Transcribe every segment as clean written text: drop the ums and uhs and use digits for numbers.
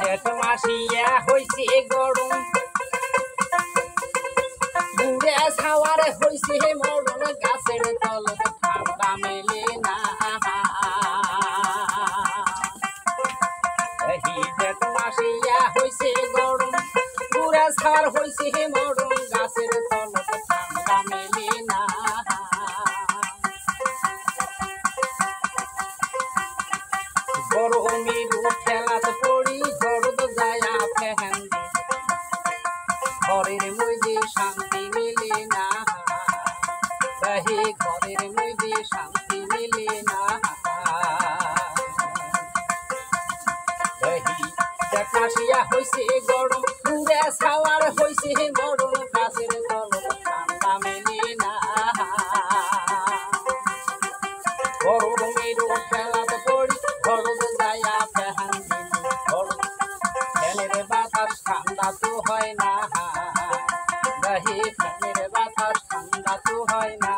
জেঠ মাসিয়া হইছে গরম বুড়ে ছাওয়ার হইছে মরণ গাছের তলত ঠান্ডা মেলে না জেঠ মাসিয়া হইছে গরম বুড়ে ছাওয়ার হইছে মরণ গাছের তলত ঠান্ডা মেলে না গরমের খেলাতে পড়ি জড়দ যায়া ফেহেন ঘরের মধ্যে শান্তি মিলে না ঘরের মধ্যে শান্তি মিলে না কাশিয়া হইছে গরম পুরে ছাওয়ার হইছে মরণ গাছের তলত ঠান্ডা মেলে না গরমের খেলাতে পড়ি ঘরদ যায়া ফেহান ফ্যানের বাতাস ঠান্ডা তো হয় না ফ্যানের বাতাস ঠান্ডা তো হয় না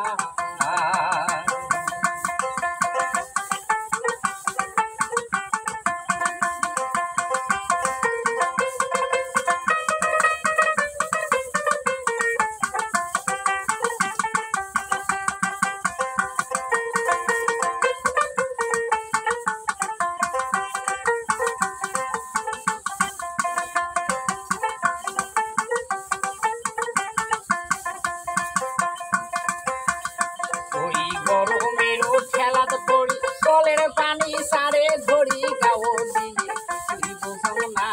গরমের খেলাত পড়ি কলের পানি সারে ধরি গাও দিয়ে বুঝল না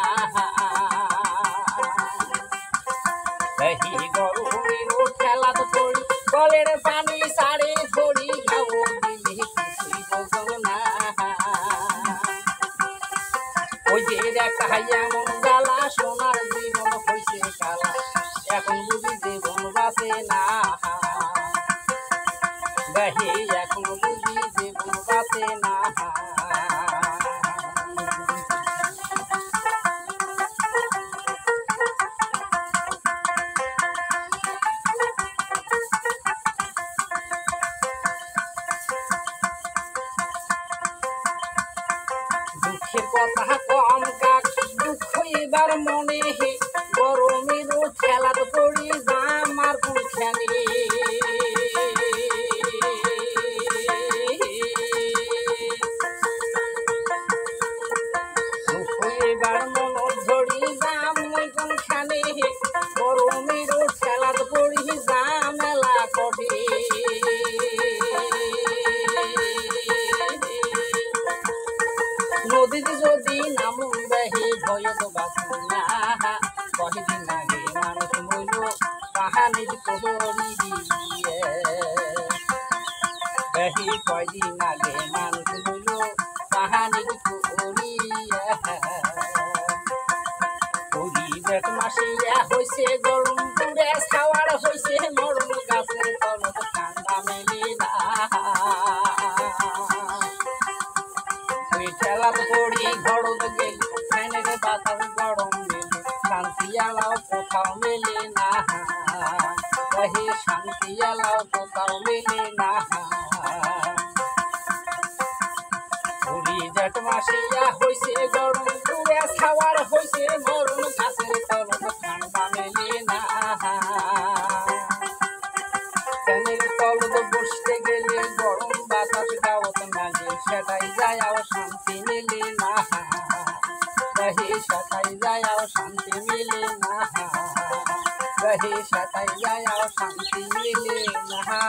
গরমের খেলাত পড়ি কলের পানি সারে ধরি গাও দিয়ে বুঝল না ওই যে দেখা এমন জ্বালা সোনার জীবন হইছে কালা এখন বুঝি জীবন বাঁচে না এখন বুঝি জীবন বাঁচে না দুঃখের কথা কম কাক দুঃখ এবার মনে হে গরমের খেলাত পড়ি দাম আর কোন খেলে এবার মন ধরি দাম ওই কোনখানে গরমের খেলাত পড়ি জামেলা করে নদীতে যদি নামুন দেহে ভয়ত বাঁচি না কয়েকদিন আগে মানুষ মইল কাহানির কোহরি দিয়ে দেহি কয়দিন আগে মানুষ মইল কাহানির কোহরি জেঠ মাসিয়া হইছে গরম পুরে ছাওয়ার হইছে মরণ গাছের তলত ঠান্ডা মেলে না খেলাত পড়ি ঘরদ গেলি ফ্যানের বাতাস গরম মেলে শান্তি আলাও কোথাও মেলে না শান্তি আলাও কোথাও মেলে না জেঠ মাসিয়া হইছে গরম পুরে ছাওয়ার হইছে মরণ গাছের তলত ঠান্ডা মেলে না ফ্যানের তলত বসতে গেলে গরম বাতাস গাওত লাগে সেটাই যায় শান্তি মেলে না সেটাই যায় শান্তি মেলে না সেটাই যায় শান্তি মেলে না